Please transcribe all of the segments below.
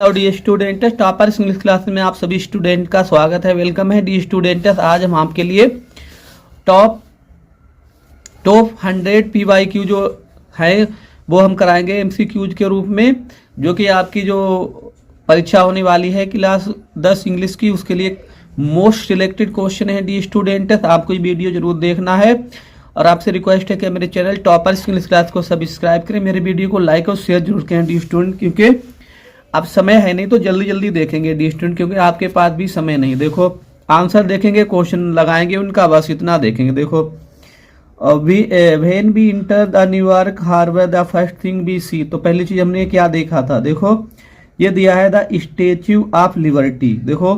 और D students toppers English class में आप सभी स्टूडेंट का स्वागत है। वेलकम है डी स्टूडेंट्स। आज हम आपके लिए टॉप 100 PYQ जो है वो हम कराएंगे MCQs के रूप में, जो कि आपकी जो परीक्षा होने वाली है क्लास 10 इंग्लिश की, उसके लिए मोस्ट सिलेक्टेड क्वेश्चन है डी स्टूडेंट्स। आपको ये वीडियो जरूर देखना है और आपसे रिक्वेस्ट है कि मेरे चैनल टॉपर्स इंग्लिश क्लास को सब्सक्राइब करें, मेरे वीडियो को लाइक और शेयर जरूर करें डी स्टूडेंट, क्योंकि अब समय है नहीं तो जल्दी जल्दी देखेंगे डी स्टूडेंट, क्योंकि आपके पास भी समय नहीं। देखो आंसर देखेंगे, क्वेश्चन लगाएंगे उनका, बस इतना देखेंगे। देखो when we enter the New York harbour the first thing we see, तो पहली चीज हमने क्या देखा था। देखो ये दिया है द स्टेच्यू ऑफ लिबर्टी। देखो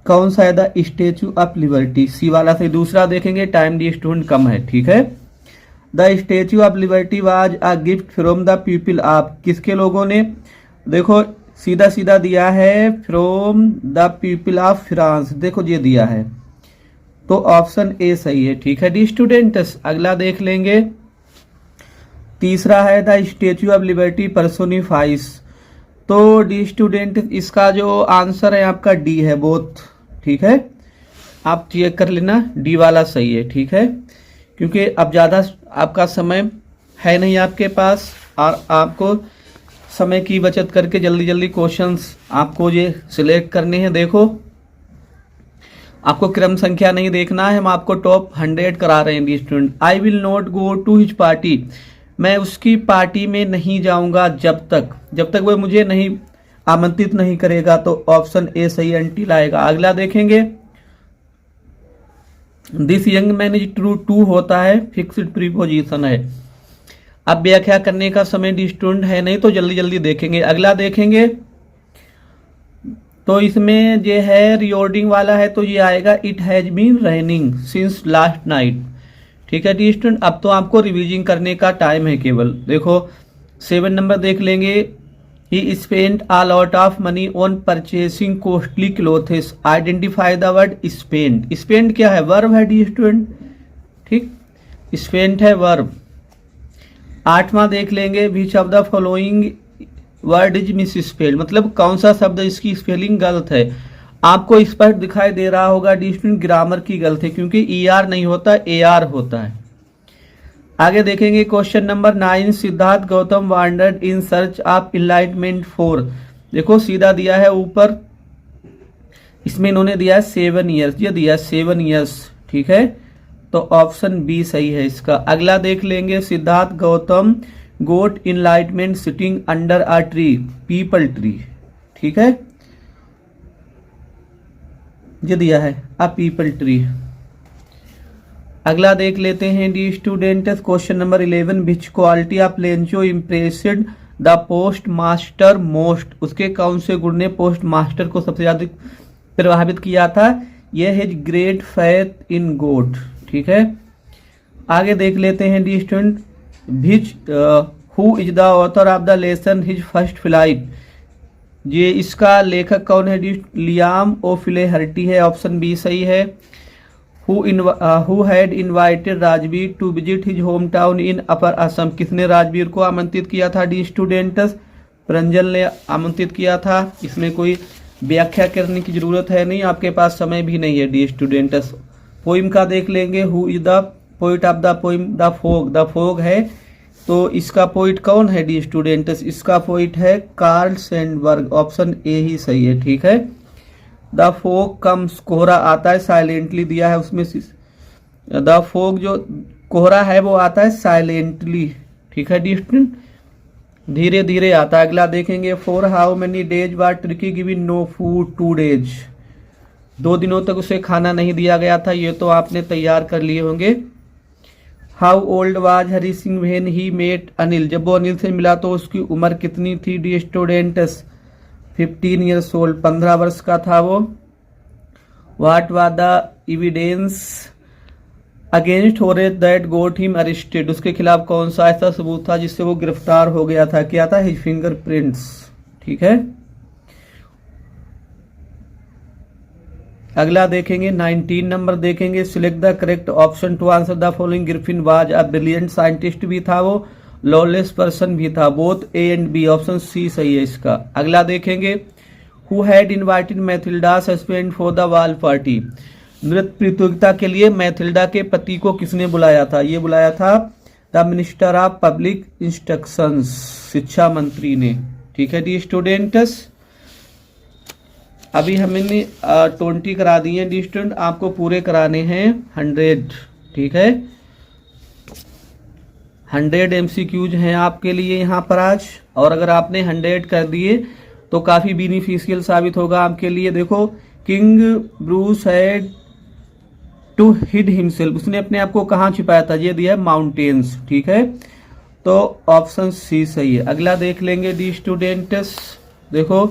कौन सा है, द स्टेच्यू ऑफ लिबर्टी, सी वाला से। दूसरा देखेंगे, टाइम डी स्टूडेंट कम है, ठीक है। The statue of liberty was a gift from the people of, किसके लोगों ने। देखो सीधा सीधा दिया है from the people of France, देखो ये दिया है, तो ऑप्शन ए सही है, ठीक है डी स्टूडेंट्स। अगला देख लेंगे, तीसरा है द स्टेच्यू ऑफ लिबर्टी पर्सोनिफाइज, तो डी स्टूडेंट इसका जो आंसर है आपका डी है, बोथ, ठीक है। आप चेक कर लेना, डी वाला सही है, ठीक है, क्योंकि अब ज़्यादा आपका समय है नहीं आपके पास और आपको समय की बचत करके जल्दी जल्दी क्वेश्चंस आपको ये सिलेक्ट करने हैं। देखो आपको क्रम संख्या नहीं देखना है, हम आपको टॉप 100 करा रहे हैं D student. I will not go to his party, मैं उसकी पार्टी में नहीं जाऊंगा जब तक वह मुझे नहीं आमंत्रित नहीं करेगा, तो ऑप्शन ए सही अंटिल आएगा। अगला देखेंगे, this young man is true, to होता है फिक्स्ड प्रीपोजिशन है। अब व्याख्या करने का समय डी स्टूडेंट है नहीं तो जल्दी जल्दी देखेंगे। अगला देखेंगे, तो इसमें ये है रिकॉर्डिंग वाला है, तो ये आएगा it has been raining since last night, ठीक है डी स्टूडेंट। अब तो आपको रिवीजिंग करने का टाइम है केवल। देखो 7 नंबर देख लेंगे, ही spent a lot of money on purchasing costly clothes, identify the word spent. Spent क्या है, वर्ब है डी स्टूडेंट, ठीक, स्पेंट है वर्ब। 8वां देख लेंगे, विच of the following word is miss spelled, मतलब कौन सा शब्द इसकी स्पेलिंग गलत है। आपको स्पष्ट दिखाई दे रहा होगा डी स्टूडेंट, ग्रामर की गलत है, क्योंकि ER नहीं होता, AR होता है। आगे देखेंगे question number 9, Siddharth Gautam wandered in search of enlightenment for, देखो सीधा दिया है ऊपर, इसमें इन्होंने दिया है 7 ईयर्स, ये दिया 7 ईयर्स, ठीक है, तो ऑप्शन बी सही है इसका। अगला देख लेंगे, Siddhartha Gautam got enlightenment sitting under a tree, peepal tree, ठीक है, ये दिया है अ पीपल ट्री। अगला देख लेते हैं D students, question number 11, which quality of Lencho impressed the post master most, उसके कौन से गुण ने पोस्ट मास्टर को सबसे ज्यादा प्रभावित किया था। यह है ग्रेट फेथ इन गॉड, ठीक है। आगे देख लेते हैं D student, which who is the author of the lesson his first flight, ये इसका लेखक कौन है डी, लियाम ओ फ्लेहर्टी है, ऑप्शन बी सही है। Who had invited Rajvir to visit his home town in upper Assam, किसने राजवीर को आमंत्रित किया था डी स्टूडेंट्स, प्रंजल ने आमंत्रित किया था। इसमें कोई व्याख्या करने की जरूरत है नहीं, आपके पास समय भी नहीं है डी स्टूडेंट्स। पोइम का देख लेंगे, who is the poet of the poem, the fog, the fog है, तो इसका पोइट कौन है डी स्टूडेंट्स, इसका पोइट है कार्ल सैंडबर्ग, ऑप्शन ए ही सही है, ठीक है। द फोग कम्स, कोहरा आता है साइलेंटली, दिया है उसमें द फोग, जो कोहरा है वो आता है साइलेंटली, ठीक है डी स्टूडेंट, धीरे धीरे आता है। अगला देखेंगे, for how many days was turkey given no food, 2 days, 2 दिनों तक उसे खाना नहीं दिया गया था, ये तो आपने तैयार कर लिए होंगे। How old was Hari Singh when he met Anil, जब वो अनिल से मिला तो उसकी उम्र कितनी थी डी स्टूडेंट्स, 15 ईयर्स ओल्ड, 15 वर्ष का था वो। What was the evidence against Horace that got him arrested, उसके खिलाफ कौन सा ऐसा सबूत था जिससे वो गिरफ्तार हो गया था, क्या था, हिज फिंगरप्रिंट्स, ठीक है। अगला देखेंगे 19 नंबर देखेंगे, select the correct option to answer the following, Griffin was a brilliant scientist भी था वो, लॉलेस पर्सन भी था। Both A and B, option C सही है इसका। अगला देखेंगे, who had invited Mathilda suspend for the ball party. नृत्य प्रतियोगिता के लिए मैथिल्डा के पति को किसने बुलाया था? ये बुलाया था the minister of public instructions, शिक्षा मंत्री ने। ठीक है डी स्टूडेंट्स, अभी हमने 20 करा दिए हैं डी स्टूडेंट, आपको पूरे कराने हैं 100। ठीक है, 100 MCQs हैं आपके लिए यहाँ पर आज, और अगर आपने 100 कर दिए तो काफी बेनिफिशियल साबित होगा आपके लिए। देखो, King Bruce had to hid himself, उसने अपने आप को कहाँ छिपाया था? ये दिया है माउंटेन्स। ठीक है, तो ऑप्शन सी सही है। अगला देख लेंगे डी स्टूडेंट्स, देखो,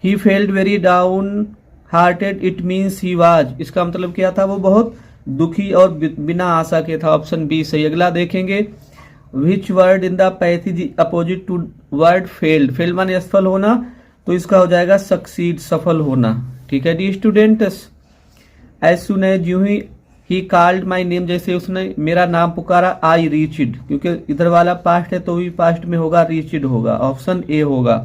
he felt very down hearted, it means he was, इसका मतलब क्या था? वो बहुत दुखी और बिना आशा के था। ऑप्शन बी सही। अगला देखेंगे, which word in the passage opposite to word failed, failed माने असफल होना, तो इसका हो जाएगा सक्सीड, सफल होना। ठीक है dear students, as soon as you he called my name, जैसे उसने मेरा नाम पुकारा, आई रीच्ड, क्योंकि इधर वाला पास्ट है तो भी पास्ट में होगा, रीच्ड होगा, ऑप्शन ए होगा।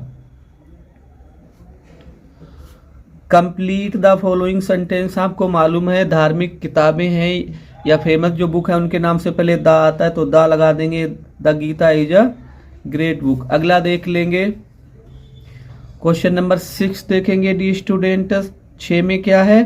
कंप्लीट द फॉलोइंग सेंटेंस, आपको मालूम है धार्मिक किताबें हैं या फेमस जो बुक है उनके नाम से पहले द आता है, तो द लगा देंगे, the Gita is a great book. अगला देख लेंगे, क्वेश्चन नंबर 6 देखेंगे डी स्टूडेंट्स। 6 में क्या है?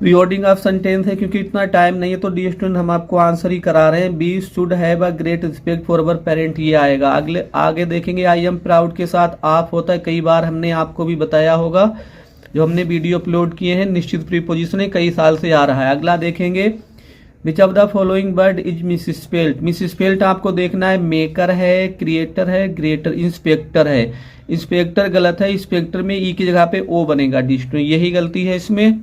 रिवर्डिंग ऑफ सेंटेंस है, क्योंकि इतना टाइम नहीं है तो डी स्टूडेंट हम आपको आंसर ही करा रहे हैं। We should have a great respect for our parent, ये आएगा। अगले आगे देखेंगे, आई एम प्राउड के साथ आप होता है, कई बार हमने आपको भी बताया होगा, जो हमने वीडियो अपलोड किए हैं। निश्चित प्रीपोजिशन है, कई साल से आ रहा है। अगला देखेंगे, विच of the following word is misspelled, misspelled आपको देखना है, मेकर है, क्रिएटर है, ग्रेटर, इंस्पेक्टर है। इंस्पेक्टर गलत है, इंस्पेक्टर में ई की जगह पे ओ बनेगा डी स्टूडेंट, यही गलती है इसमें।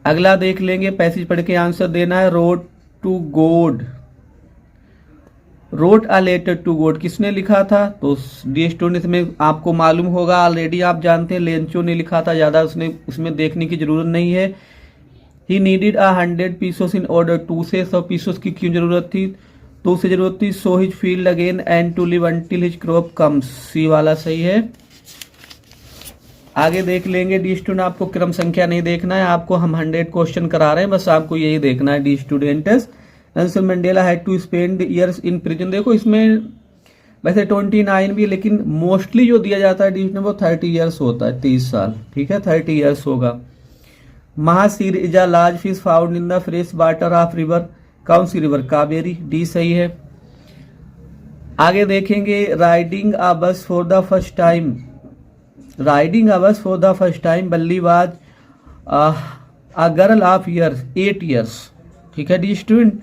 अगला देख लेंगे, पैसेज पढ़ के आंसर देना है। Road to God, wrote a letter to God, किसने लिखा था? तो डी स्टूडेंट में आपको मालूम होगा, ऑलरेडी आप जानते हैं, लेंचो ने लिखा था, ज्यादा उसमें देखने की जरूरत नहीं है। He needed 100 pesos in order to, से 100 पीसोस की क्यों जरूरत थी? तो उसे जरूरत थी sow his field again and to live until his crop comes, C वाला सही है। आगे देख लेंगे डी स्टूडेंट, आपको क्रम संख्या नहीं देखना है, आपको हम 100 क्वेश्चन करा रहे हैं, बस आपको यही देखना है dear students. Nelson Mandela had to spend years in prison, देखो इसमें वैसे 29 भी, लेकिन मोस्टली जो दिया जाता है डी स्टूडेंट वो 30 ईयर्स होता है, 30 साल। ठीक है, 30 ईयर्स होगा। Mahseer is a large fish found in the fresh water of river, कौन सी रिवर? कावेरी, डी सही है। आगे देखेंगे, राइडिंग अ बस for the first time, riding a बस फॉर द फर्स्ट टाइम बल्ली was a girl of years, 8 years. ठीक है डी स्टूडेंट,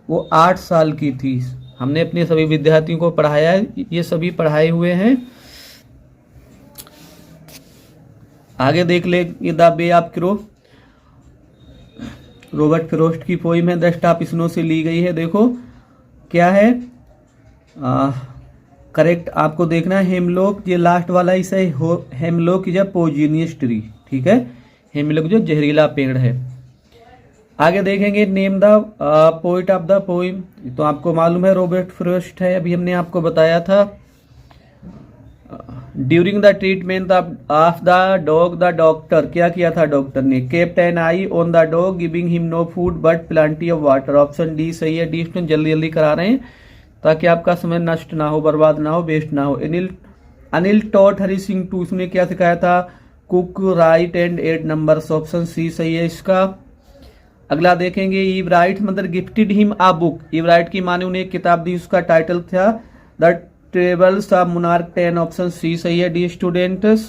वो 8 साल की थी। हमने अपने सभी विद्यार्थियों को पढ़ाया है, ये सभी पढ़ाए हुए हैं। आगे देख ले, the bay of crow, Robert Frost की पोइम है, द स्टाफ स्नो से ली गई है। देखो क्या है, करेक्ट आपको देखना है, हेमलॉक, ये लास्ट वाला इसे hemlock is a poisonous tree. ठीक है, हेमलॉक जो जहरीला पेड़ है। आगे देखेंगे, name the poet of the poem, तो आपको मालूम है रॉबर्ट फ्रॉस्ट है, अभी हमने आपको बताया था। During the treatment of the dog the doctor, क्या किया था डॉक्टर ने? Kept an eye on the dog giving him no food but plenty of water, option D सही है। डी स्टूडेंट जल्दी जल्दी करा रहे हैं ताकि आपका समय नष्ट ना हो, बर्बाद ना हो, वेस्ट ना हो। अनिल टॉट हरी सिंह टू, उसने क्या सिखाया था? Cook, write and add numbers, option C सही है इसका। अगला देखेंगे, Eve Wright mother gifted him a book, Eve Wright की माँ ने उन्हें एक किताब दी, उसका टाइटल था the travels of monarch 10, option C सही है डी स्टूडेंट्स।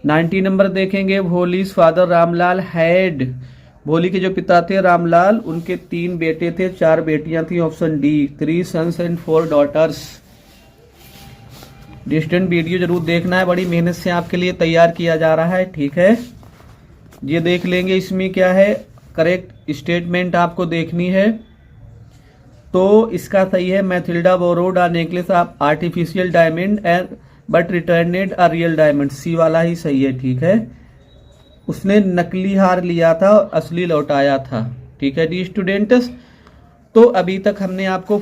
90 नंबर देखेंगे, भोलीज फादर रामलाल हैड, भोली के जो पिता थे रामलाल, उनके 3 बेटे थे, 4 बेटियां थी, option D 3 sons and 4 daughters. Distant video जरूर देखना है, बड़ी मेहनत से आपके लिए तैयार किया जा रहा है। ठीक है, ये देख लेंगे, इसमें क्या है, करेक्ट स्टेटमेंट आपको देखनी है। तो इसका सही है, Mathilda borrowed a necklace of artificial diamond and but returned a real diamond, C वाला ही सही है। ठीक है, उसने नकली हार लिया था और असली लौटाया था। ठीक है डी स्टूडेंट्स। तो अभी तक हमने आपको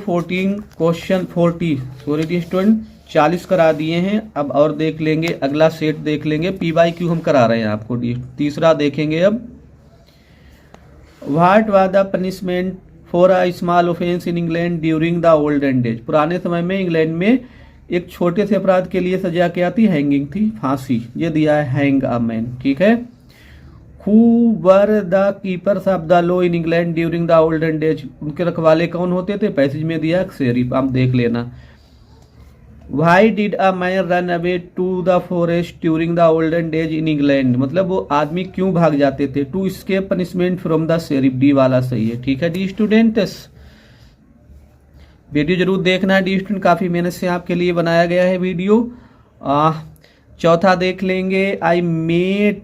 40 करा दिए हैं। अब और देख लेंगे, अगला सेट देख लेंगे, PYQ हम करा रहे हैं आपको। तीसरा देखेंगे अब, what was the punishment for a small offence in England during the olden days. पुराने समय में इंग्लैंड में एक छोटे से अपराध के लिए सजा क्या थी? हैंगिंग थी, फांसी। ये दिया है हैंग अ मैन, ठीक है। Who were the keepers of the law in England during the olden days. उनके रखवाले कौन होते थे? पैसेज में दिया शेरिफ, आप देख लेना। Why did a man run away to the forest during the olden days in England? मतलब वो आदमी क्यों भाग जाते थे? To escape punishment from the sheriff। D वाला सही है, ठीक है डी स्टूडेंट्स। वीडियो जरूर देखना डी स्टूडेंट, काफी मेहनत से आपके लिए बनाया गया है वीडियो। चौथा देख लेंगे, I met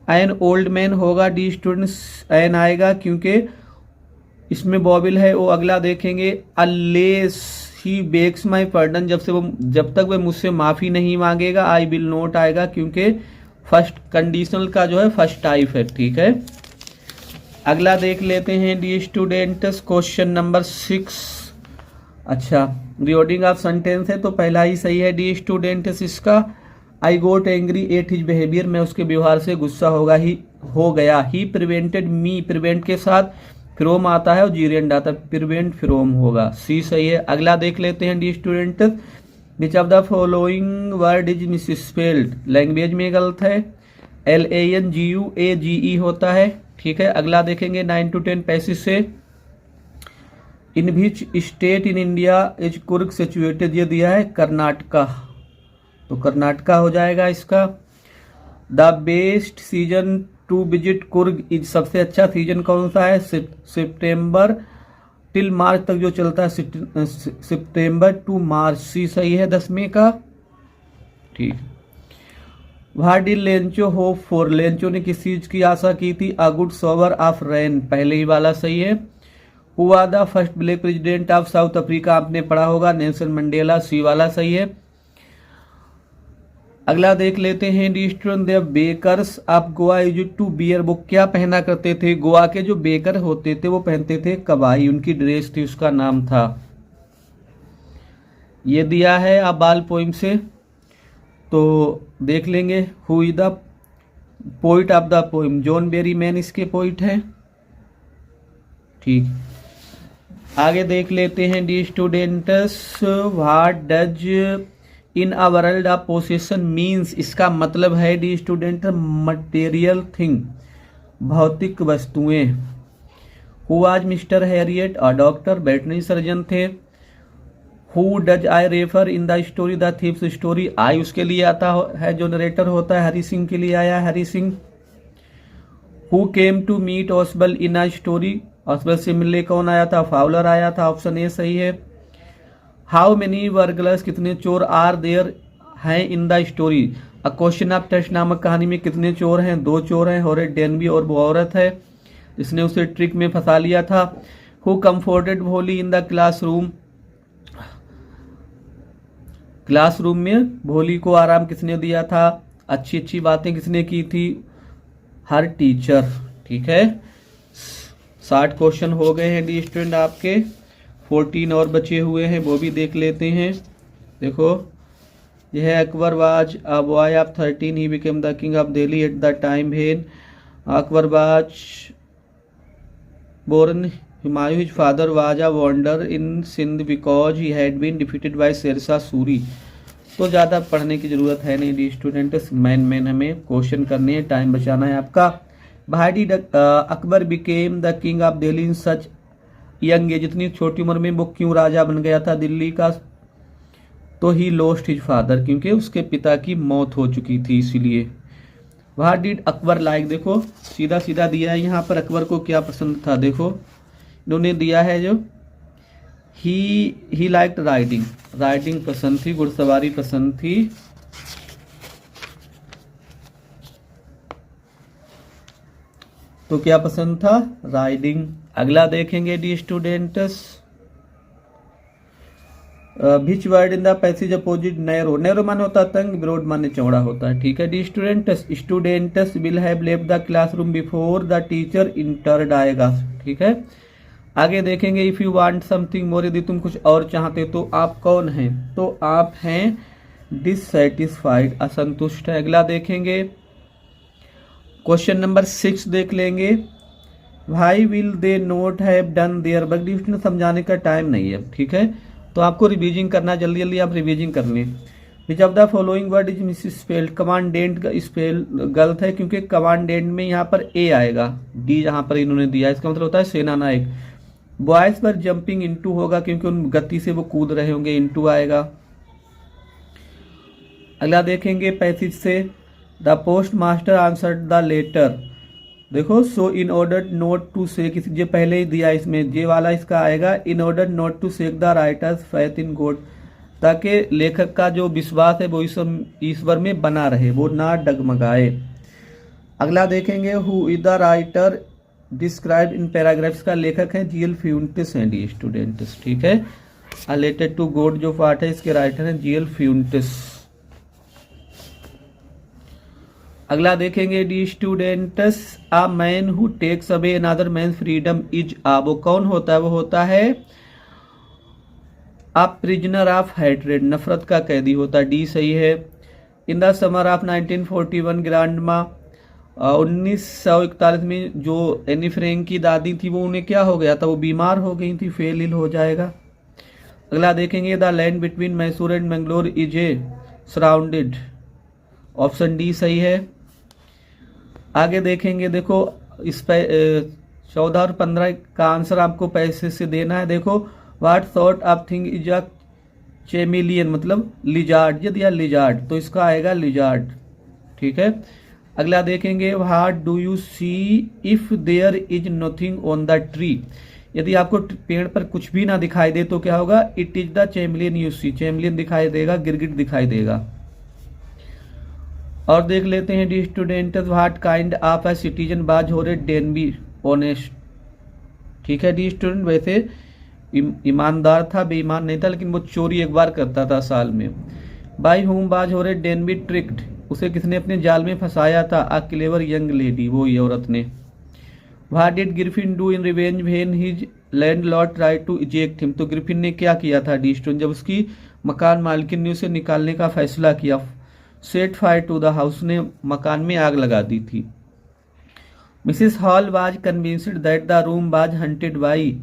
an old man होगा डी स्टूडेंट्स, एन आएगा क्योंकि इसमें बॉबिल है। वो अगला देखेंगे, अलेस ही बेक्स माई पर्डन, जब तक वह मुझसे माफी नहीं मांगेगा। आई विल नोट आएगा क्योंकि फर्स्ट कंडीशनल का जो है फर्स्ट टाइप है, ठीक है। अगला देख लेते हैं डी स्टूडेंट्स, क्वेश्चन नंबर 6। अच्छा, रीडिंग ऑफ सेंटेंस है तो पहला ही सही है डी स्टूडेंट्स इसका। आई got angry at his behaviour, मैं उसके व्यवहार से गुस्सा हो गया। ही प्रिवेंटेड मी, प्रिवेंट के साथ फ्रोम आता है और जीरेंड आता है, प्रिवेंट फ्रोम होगा, सी सही है। अगला देख लेते हैं D student, which of the following word is misspelled. Language में गलत है, LANGUAGE होता है, ठीक है। अगला देखेंगे 9 to 10 पैसेज से, in which state in India is Coorg situated, ये दिया है कर्नाटका, तो कर्नाटका हो जाएगा इसका। The best season to visit Coorg is, सबसे अच्छा सीजन कौन सा है? सितंबर टिल मार्च तक जो चलता है, सितंबर टू मार्च, सी सही है 10वें का, ठीक। What did Lencho hope for, Lencho ने किस चीज की आशा की थी? A good shower of rain, पहले ही वाला सही है। Who was the first black president of south Africa, आपने पढ़ा होगा, नेल्सन मंडेला, सी वाला सही है। अगला देख लेते हैं D student, the bakers of Goa used to bear, वो क्या पहना करते थे? गोवा के जो बेकर होते थे वो पहनते थे कबाई, उनकी ड्रेस थी, उसका नाम था। ये दिया है आप बाल पोइम से, तो देख लेंगे। Who is the poet of the poem, John Berryman इसके पोइट है, ठीक। आगे देख लेते हैं D students, what does in a world of possession means, इसका मतलब है डी स्टूडेंट मटेरियल थिंग, भौतिक वस्तुएं। Who was Mr Harriet, a doctor, veterinary surgeon थे। Who does I refer in the story, the thieves story, I उसके लिए आता है जो नरेटर होता है, हरी सिंह के लिए आया Hari Singh. Who came to meet Ausable in a story, Ausable से मिलने कौन आया था? फाउलर आया था, ऑप्शन ए सही है। हाउ मेनी बर्गलर्स, कितने चोर आर देयर हैं in the story, a question of test नामक कहानी में कितने चोर हैं? 2 चोर हैं, हॉरेट डेनबी और वो औरत है जिसने उसे ट्रिक में फंसा लिया था। हु कंफर्टेड भोली इन द क्लासरूम, क्लासरूम में भोली को आराम किसने दिया था? अच्छी अच्छी बातें किसने की थी? हर टीचर, ठीक है। 60 क्वेश्चन हो गए हैं डी स्टूडेंट आपके, 14 और बचे हुए हैं, वो भी देख लेते हैं। देखो, यह है Akbar was a boy of 13, he became the king of Delhi at the time when Akbar was born. Humayun his father was a wander in Sindh because he had been defeated by Sher Shah Suri. तो ज़्यादा पढ़ने की जरूरत है नहीं डी स्टूडेंट्स, मैन हमें क्वेश्चन करने हैं, टाइम बचाना है आपका। Why did Akbar became the king of Delhi in such young age, जितनी छोटी उम्र में वो क्यों राजा बन गया था दिल्ली का? तो ही लॉस्ट हिज फादर, क्योंकि उसके पिता की मौत हो चुकी थी इसीलिए। व्हाट डिड अकबर लाइक, देखो सीधा सीधा दिया है यहाँ पर, अकबर को क्या पसंद था? देखो इन्होंने दिया है जो ही लाइक्ड राइडिंग, राइडिंग पसंद थी, घुड़सवारी पसंद थी। तो क्या पसंद था? राइडिंग। अगला देखेंगे D students, which word in the passage opposite narrow, narrow माने होता है तंग, ब्रॉड माने चौड़ा होता है, ठीक है। Dear students will have left the classroom before the teacher entered आएगा, ठीक है। आगे देखेंगे if you want something more, यदि तुम कुछ और चाहते तो आप कौन हैं, तो आप हैं डिससेटिस्फाइड, असंतुष्ट है। अगला देखेंगे क्वेश्चन नंबर 6 देख लेंगे, why will they not have done their work, distribution समझाने का टाइम नहीं है, ठीक है। तो आपको रिवीजिंग करना, जल्दी जल्दी आप रिवीजिंग कर लें। विच of the following word is miss spelled, commandant का स्पेल गलत है क्योंकि कमांडेंट में यहाँ पर ए आएगा, डी जहाँ पर इन्होंने दिया, इसका मतलब होता है सेना नायक। बॉयज पर जंपिंग इनटू होगा क्योंकि उन गति से वो कूद रहे होंगे, इनटू आएगा। अगला देखेंगे पैसेज से, the postmaster answered the letter, देखो so in order not to shake, किसी जो पहले ही दिया इसमें, जे वाला इसका आएगा in order not to shake the writer's faith in God, ताकि लेखक का जो विश्वास है वो ईश्वर में बना रहे, वो ना डगमगाए। अगला देखेंगे who is the writer describe in paragraphs, का लेखक है जीएल फ्यूंटिस एंड स्टूडेंट्स, ठीक है। रिलेटेड टू गॉड जो पार्ट है इसके राइटर हैं जीएल फ्यूंटिस। अगला देखेंगे D students a man who takes away another man freedom is आ, वो कौन होता है, वो होता है अ प्रिजनर ऑफ हेट्रेड, नफरत का कैदी होता है, डी सही है। इन द समर ऑफ 1941 ग्रांडमा, 1941 में जो एनी फ्रैंक की दादी थी वो उन्हें क्या हो गया था, वो बीमार हो गई थी, फेल इल हो जाएगा। अगला देखेंगे the land between Mysore and Mangalore is a surrounded, option D सही है। आगे देखेंगे, देखो इस पे 14 और 15 का आंसर आपको पैसे से देना है। देखो what sort of thing is a chameleon, मतलब लिजार्ड, यदि या लिजार्ड तो इसका आएगा लिजार्ड, ठीक है। अगला देखेंगे what do you see if there is nothing on the tree, यदि आपको पेड़ पर कुछ भी ना दिखाई दे तो क्या होगा, it is the चेमिलियन you see, चेमिलियन दिखाई देगा, गिरगिट दिखाई देगा। और देख लेते हैं dear student what kind of a citizen बाज हो रहे डेनबी ऑनेस्ट, ठीक है। डी स्टूडेंट वैसे ईमानदार था, बेईमान नहीं था, लेकिन वो चोरी एक बार करता था साल में। बाई हुम बाज हो रहे डेनबी ट्रिक्ड, उसे किसने अपने जाल में फंसाया था, अ क्लेवर यंग लेडी, वो ये औरत ने। What did Griffin do in revenge when his landlord tried to eject him, तो ग्रिफिन ने क्या किया था डी स्टूडेंट, जब उसकी मकान मालकिन ने उसे निकालने का फैसला किया, set fire to the house, ने मकान में आग लगा दी थी। Mrs Hall was convinced that the room was haunted by,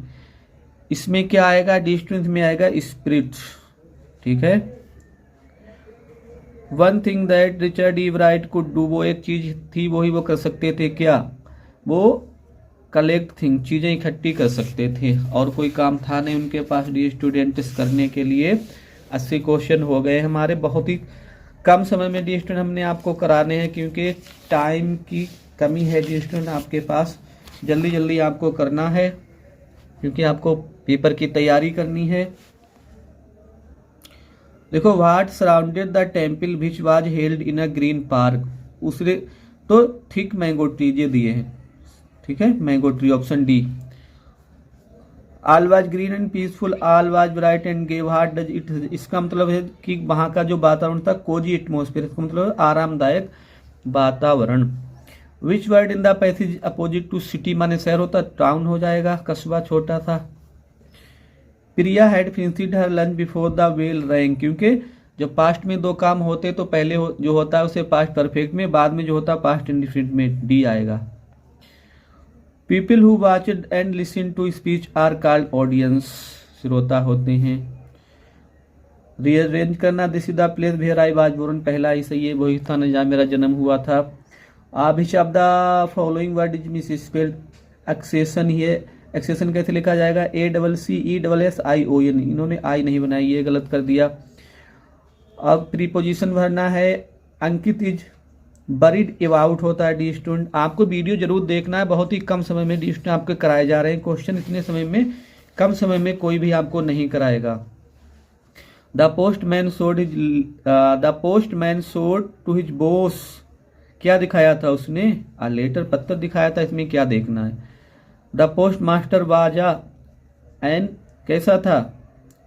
इसमें क्या आएगा डी स्टूडेंट में आएगा स्पिरिट, ठीक है। One thing that Richard Ebright could do, वो एक चीज थी वो ही वो कर सकते थे, क्या, वो कलेक्ट थिंग, चीजें इकट्ठी कर सकते थे, और कोई काम था नहीं उनके पास डी स्टूडेंट्स करने के लिए। 80 क्वेश्चन हो गए हमारे, बहुत ही कम समय में डी स्टूडेंट हमने आपको कराने हैं क्योंकि टाइम की कमी है डी स्टूडेंट आपके पास, जल्दी जल्दी आपको करना है क्योंकि आपको पेपर की तैयारी करनी है। देखो what surrounded the temple which was held in a green park, उसने तो थिक मैंगो ट्री ये दिए हैं, ठीक है, mango tree, option D. All was green and peaceful, all was bright and gay, what does it, इसका मतलब है कि वहां का जो वातावरण था कोजी एटमोस्फेयर, इसका मतलब आरामदायक वातावरण। Which word in the passage opposite to city, माने शहर होता टाउन हो जाएगा, कस्बा छोटा था। Priya had finished her lunch before the bell rang, क्योंकि जब पास्ट में दो काम होते तो पहले जो होता है उसे पास्ट परफेक्ट में, बाद में जो होता है पास्ट इंडिफिनिट में, डी आएगा। People who watched and listen to speech are called audience, श्रोता होते हैं। रीअरेंज करना, this is the place where I was born, पहला ही सही है, वही स्थान जहाँ मेरा जन्म हुआ था। Which of the following word is misspelled, accession ही है, एक्सेशन कैसे लिखा जाएगा, ACCESSION, इन्होंने आई नहीं बनाई, ये गलत कर दिया। अब प्रीपोजिशन भरना है, अंकित इज बरीड अबाउट होता है डी स्टूडेंट। आपको वीडियो जरूर देखना है, बहुत ही कम समय में डी स्टूडेंट आपके कराए जा रहे हैं क्वेश्चन, इतने समय में कम समय में कोई भी आपको नहीं कराएगा। The postman showed to his boss, क्या दिखाया था उसने, आ लेटर, पत्र दिखाया था, इसमें क्या देखना है। द पोस्ट मास्टर वाजा एंड कैसा था,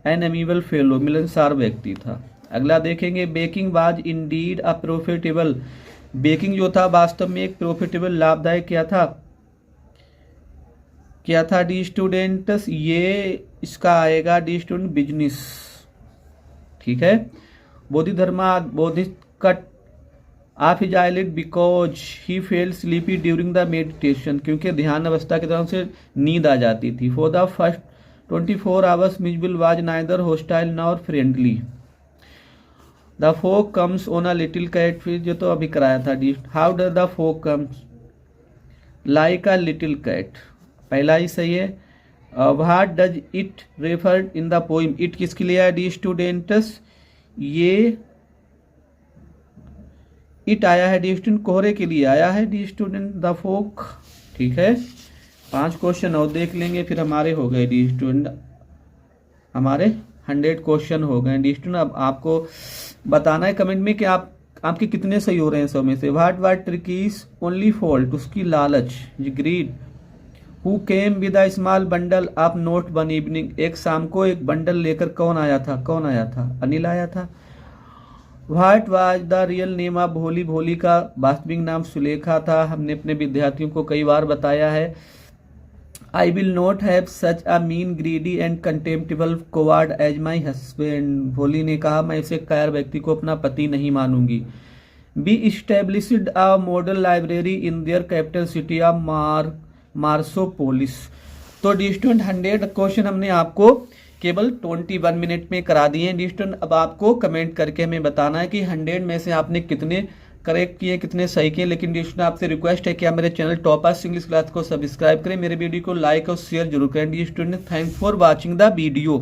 एन एमिबल फेलो, मिलनसार व्यक्ति था। अगला देखेंगे, baking was indeed a profitable, baking जो था वास्तव में एक प्रॉफिटेबल, लाभदायक क्या था, क्या था डी स्टूडेंट्स, ये इसका आएगा डी स्टूडेंट बिजनेस, ठीक है। बोधिधर्मा बोधिक cut off his eyelid because he felt sleepy during the meditation, क्योंकि ध्यान अवस्था के दौरान से नींद आ जाती थी। For the first 24 hours Mijbil was neither hostile nor friendly. The fog comes on a little cat, फिर जो तो अभी कराया था D, how does the fog comes like a little cat, पहला ही सही है। What does it refer in the poem, it किसके लिए आया डी स्टूडेंट्स, ये इट आया है डी स्टूडेंट कोहरे के लिए आया है डी स्टूडेंट द फोक, ठीक है। 5 क्वेश्चन और देख लेंगे, फिर हमारे हो गए डी स्टूडेंट, हमारे 100 क्वेश्चन हो गए डी स्टूडेंट। अब आपको बताना है कमेंट में कि आपके कितने सही हो रहे हैं 100 में से। व्हाट ट्रिकीज ओनली फॉल्ट, उसकी लालच, greed. Who came with a small bundle of note one evening, एक शाम को एक बंडल लेकर कौन आया था, अनिल आया था। What was the real name of भोली, भोली का वास्तविक नाम सुलेखा था, हमने अपने विद्यार्थियों को कई बार बताया है। I will not have such a mean greedy and contemptible coward as my husband, Bholi ने कहा मैं इसे कायर व्यक्ति को अपना पति नहीं मानूंगी। Be established a model library in their capital city of Marsopolis. तो डी स्टूडेंट 100 क्वेश्चन हमने आपको केवल 21 मिनट में करा दिए हैं डी स्टूडेंट। अब आपको कमेंट करके हमें बताना है कि 100 में से आपने कितने करेक्ट किए, कितने सही किए। लेकिन डी स्टूडेंट आपसे रिक्वेस्ट है कि आप मेरे चैनल टॉपर्स इंग्लिश क्लास को सब्सक्राइब करें, मेरे वीडियो को लाइक और शेयर जरूर करें dear student. Thanks for watching the video.